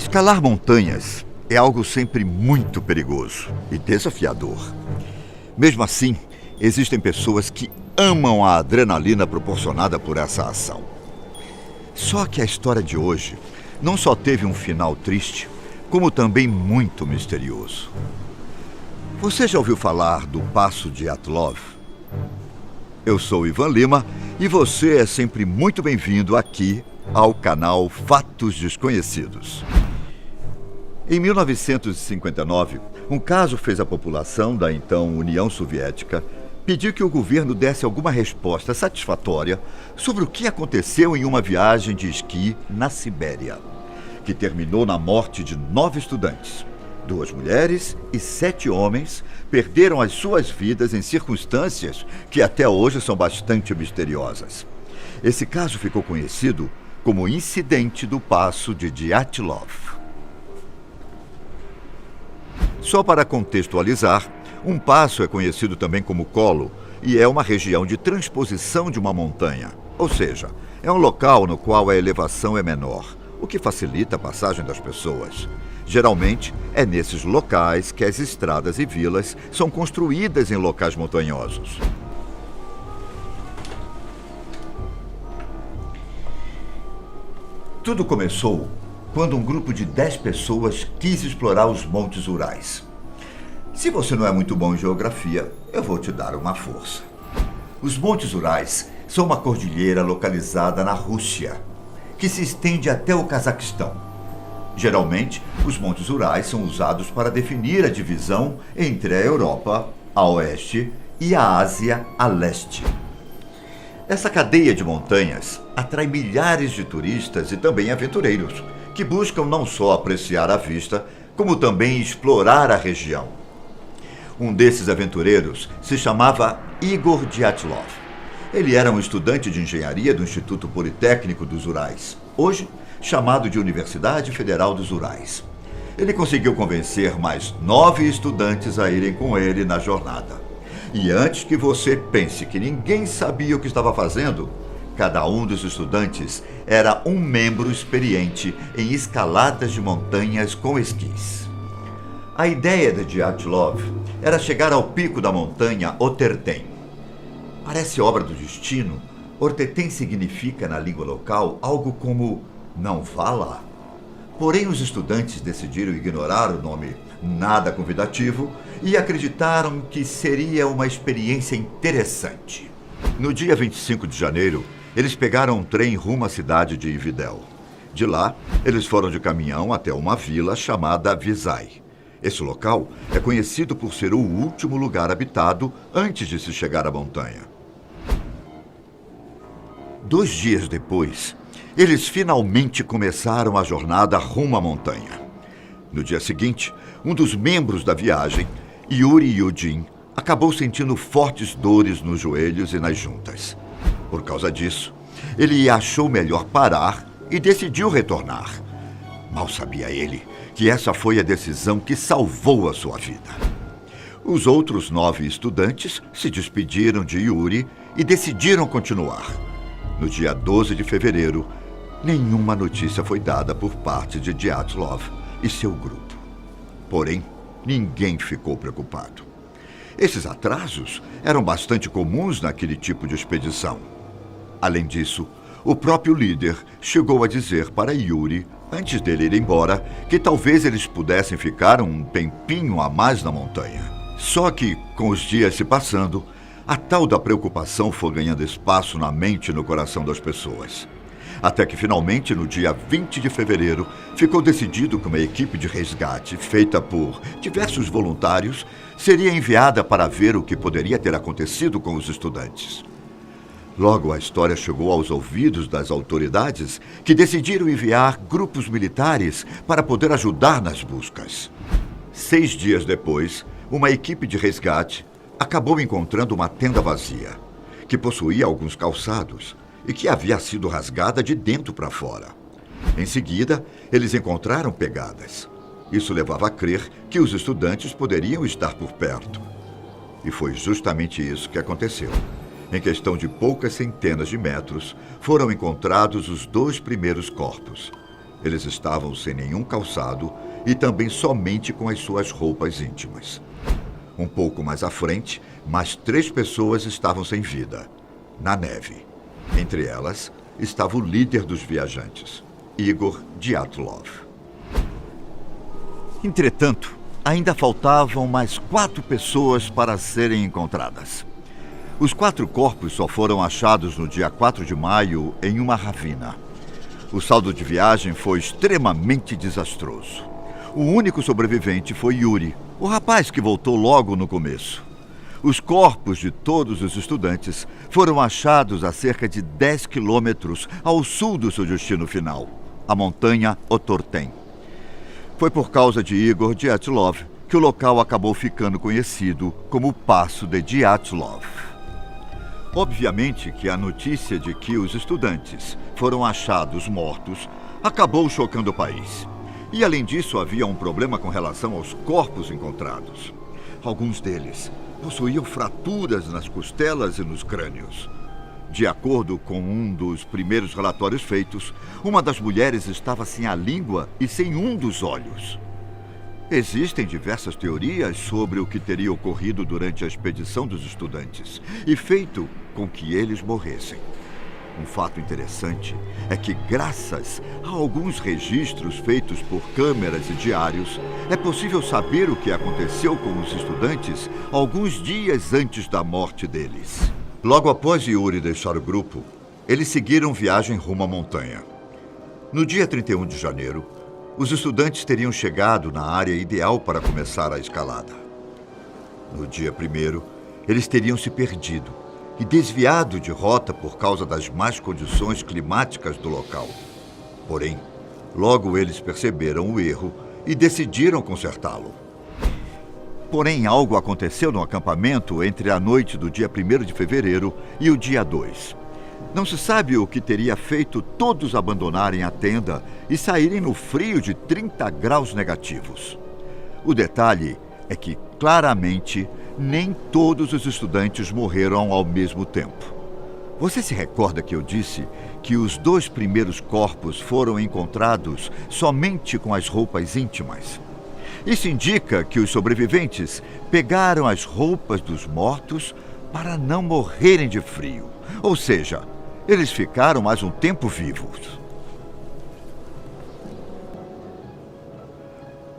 Escalar montanhas é algo sempre muito perigoso e desafiador. Mesmo assim, existem pessoas que amam a adrenalina proporcionada por essa ação. Só que a história de hoje não só teve um final triste, como também muito misterioso. Você já ouviu falar do Passo de Dyatlov? Eu sou Ivan Lima e você é sempre muito bem-vindo aqui ao canal Fatos Desconhecidos. Em 1959, um caso fez a população da então União Soviética pedir que o governo desse alguma resposta satisfatória sobre o que aconteceu em uma viagem de esqui na Sibéria, que terminou na morte de 9 estudantes. 2 mulheres e 7 homens perderam as suas vidas em circunstâncias que até hoje são bastante misteriosas. Esse caso ficou conhecido como o Incidente do Passo de Dyatlov. Só para contextualizar, um passo é conhecido também como colo e é uma região de transposição de uma montanha, ou seja, é um local no qual a elevação é menor, o que facilita a passagem das pessoas. Geralmente, é nesses locais que as estradas e vilas são construídas em locais montanhosos. Tudo começou quando um grupo de 10 pessoas quis explorar os Montes Urais. Se você não é muito bom em geografia, eu vou te dar uma força. Os Montes Urais são uma cordilheira localizada na Rússia, que se estende até o Cazaquistão. Geralmente, os Montes Urais são usados para definir a divisão entre a Europa, a oeste, e a Ásia, a leste. Essa cadeia de montanhas atrai milhares de turistas e também aventureiros, que buscam não só apreciar a vista, como também explorar a região. Um desses aventureiros se chamava Igor Dyatlov. Ele era um estudante de engenharia do Instituto Politécnico dos Urais, hoje chamado de Universidade Federal dos Urais. Ele conseguiu convencer mais 9 estudantes a irem com ele na jornada. E antes que você pense que ninguém sabia o que estava fazendo, cada um dos estudantes era um membro experiente em escaladas de montanhas com esquis. A ideia de Dyatlov era chegar ao pico da montanha Oterten. Parece obra do destino. Oterten significa, na língua local, algo como "não vá lá". Porém, os estudantes decidiram ignorar o nome nada convidativo e acreditaram que seria uma experiência interessante. No dia 25 de janeiro, eles pegaram um trem rumo à cidade de Ividel. De lá, eles foram de caminhão até uma vila chamada Vizai. Esse local é conhecido por ser o último lugar habitado antes de se chegar à montanha. 2 dias depois, eles finalmente começaram a jornada rumo à montanha. No dia seguinte, um dos membros da viagem, Yuri Yudin, acabou sentindo fortes dores nos joelhos e nas juntas. Por causa disso, ele achou melhor parar e decidiu retornar. Mal sabia ele que essa foi a decisão que salvou a sua vida. Os outros 9 estudantes se despediram de Yuri e decidiram continuar. No dia 12 de fevereiro, nenhuma notícia foi dada por parte de Dyatlov e seu grupo. Porém, ninguém ficou preocupado. Esses atrasos eram bastante comuns naquele tipo de expedição. Além disso, o próprio líder chegou a dizer para Yuri, antes dele ir embora, que talvez eles pudessem ficar um tempinho a mais na montanha. Só que, com os dias se passando, a tal da preocupação foi ganhando espaço na mente e no coração das pessoas. Até que, finalmente, no dia 20 de fevereiro, ficou decidido que uma equipe de resgate, feita por diversos voluntários, seria enviada para ver o que poderia ter acontecido com os estudantes. Logo, a história chegou aos ouvidos das autoridades, que decidiram enviar grupos militares para poder ajudar nas buscas. 6 dias depois, uma equipe de resgate acabou encontrando uma tenda vazia, que possuía alguns calçados e que havia sido rasgada de dentro para fora. Em seguida, eles encontraram pegadas. Isso levava a crer que os estudantes poderiam estar por perto. E foi justamente isso que aconteceu. Em questão de poucas centenas de metros, foram encontrados os 2 primeiros corpos. Eles estavam sem nenhum calçado e também somente com as suas roupas íntimas. Um pouco mais à frente, mais 3 pessoas estavam sem vida, na neve. Entre elas, estava o líder dos viajantes, Igor Dyatlov. Entretanto, ainda faltavam mais 4 pessoas para serem encontradas. Os 4 corpos só foram achados no dia 4 de maio em uma ravina. O saldo de viagem foi extremamente desastroso. O único sobrevivente foi Yuri, o rapaz que voltou logo no começo. Os corpos de todos os estudantes foram achados a cerca de 10 quilômetros ao sul do seu destino final, a montanha Otorten. Foi por causa de Igor Dyatlov que o local acabou ficando conhecido como o Passo de Dyatlov. Obviamente que a notícia de que os estudantes foram achados mortos acabou chocando o país. E além disso, havia um problema com relação aos corpos encontrados. Alguns deles possuíam fraturas nas costelas e nos crânios. De acordo com um dos primeiros relatórios feitos, uma das mulheres estava sem a língua e sem um dos olhos. Existem diversas teorias sobre o que teria ocorrido durante a expedição dos estudantes e feito com que eles morressem. Um fato interessante é que, graças a alguns registros feitos por câmeras e diários, é possível saber o que aconteceu com os estudantes alguns dias antes da morte deles. Logo após Yuri deixar o grupo, eles seguiram viagem rumo à montanha. No dia 31 de janeiro, os estudantes teriam chegado na área ideal para começar a escalada. No dia 1º, eles teriam se perdido e desviado de rota por causa das más condições climáticas do local. Porém, logo eles perceberam o erro e decidiram consertá-lo. Porém, algo aconteceu no acampamento entre a noite do dia 1º de fevereiro e o dia 2. Não se sabe o que teria feito todos abandonarem a tenda e saírem no frio de 30 graus negativos. O detalhe é que, claramente, nem todos os estudantes morreram ao mesmo tempo. Você se recorda que eu disse que os 2 primeiros corpos foram encontrados somente com as roupas íntimas? Isso indica que os sobreviventes pegaram as roupas dos mortos para não morrerem de frio. Ou seja, eles ficaram mais um tempo vivos.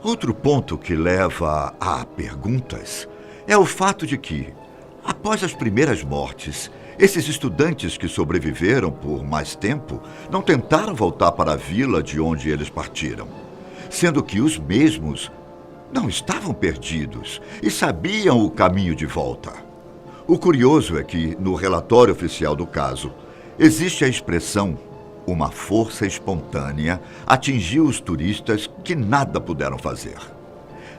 Outro ponto que leva a perguntas é o fato de que, após as primeiras mortes, esses estudantes que sobreviveram por mais tempo não tentaram voltar para a vila de onde eles partiram, sendo que os mesmos não estavam perdidos e sabiam o caminho de volta. O curioso é que, no relatório oficial do caso, existe a expressão "uma força espontânea atingiu os turistas que nada puderam fazer".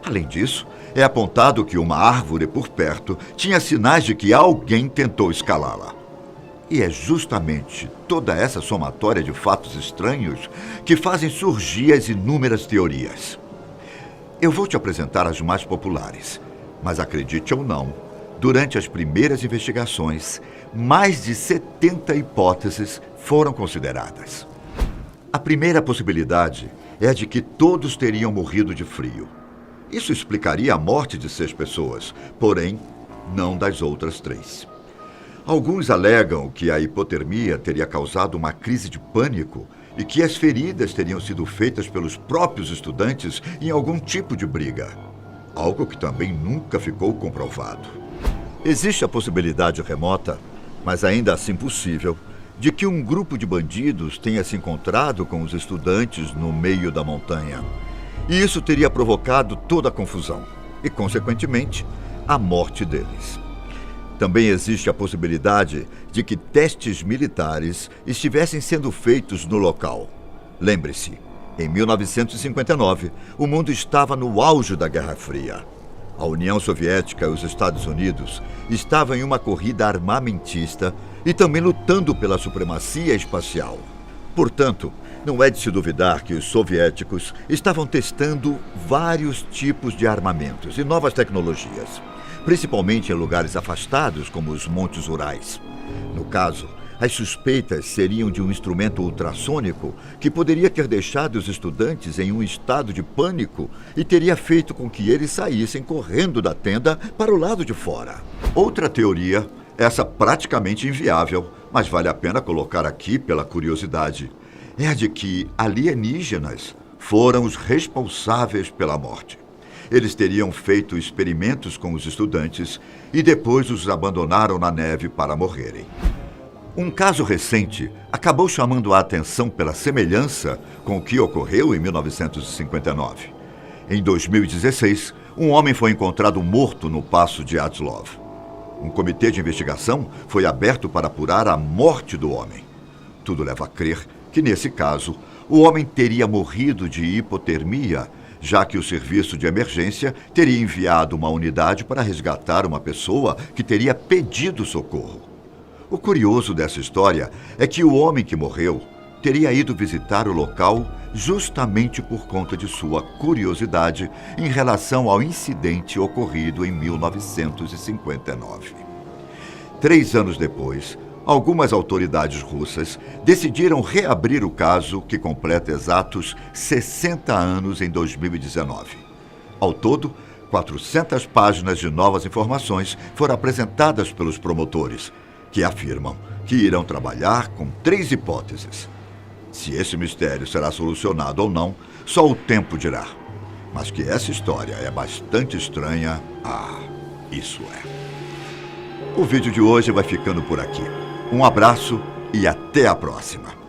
Além disso, é apontado que uma árvore por perto tinha sinais de que alguém tentou escalá-la. E é justamente toda essa somatória de fatos estranhos que fazem surgir as inúmeras teorias. Eu vou te apresentar as mais populares, mas acredite ou não, durante as primeiras investigações, mais de 70 hipóteses foram consideradas. A primeira possibilidade é a de que todos teriam morrido de frio. Isso explicaria a morte de 6 pessoas, porém, não das outras 3. Alguns alegam que a hipotermia teria causado uma crise de pânico e que as feridas teriam sido feitas pelos próprios estudantes em algum tipo de briga, algo que também nunca ficou comprovado. Existe a possibilidade remota, mas ainda assim possível, de que um grupo de bandidos tenha se encontrado com os estudantes no meio da montanha. E isso teria provocado toda a confusão e, consequentemente, a morte deles. Também existe a possibilidade de que testes militares estivessem sendo feitos no local. Lembre-se, em 1959, o mundo estava no auge da Guerra Fria. A União Soviética e os Estados Unidos estavam em uma corrida armamentista e também lutando pela supremacia espacial. Portanto, não é de se duvidar que os soviéticos estavam testando vários tipos de armamentos e novas tecnologias, principalmente em lugares afastados como os Montes Urais. No caso, As suspeitas seriam de um instrumento ultrassônico que poderia ter deixado os estudantes em um estado de pânico e teria feito com que eles saíssem correndo da tenda para o lado de fora. Outra teoria, essa praticamente inviável, mas vale a pena colocar aqui pela curiosidade, é a de que alienígenas foram os responsáveis pela morte. Eles teriam feito experimentos com os estudantes e depois os abandonaram na neve para morrerem. Um caso recente acabou chamando a atenção pela semelhança com o que ocorreu em 1959. Em 2016, um homem foi encontrado morto no Passo de Dyatlov. Um comitê de investigação foi aberto para apurar a morte do homem. Tudo leva a crer que, nesse caso, o homem teria morrido de hipotermia, já que o serviço de emergência teria enviado uma unidade para resgatar uma pessoa que teria pedido socorro. O curioso dessa história é que o homem que morreu teria ido visitar o local justamente por conta de sua curiosidade em relação ao incidente ocorrido em 1959. 3 anos depois, algumas autoridades russas decidiram reabrir o caso, que completa exatos 60 anos em 2019. Ao todo, 400 páginas de novas informações foram apresentadas pelos promotores, que afirmam que irão trabalhar com 3 hipóteses. Se esse mistério será solucionado ou não, só o tempo dirá. Mas que essa história é bastante estranha, isso é. O vídeo de hoje vai ficando por aqui. Um abraço e até a próxima.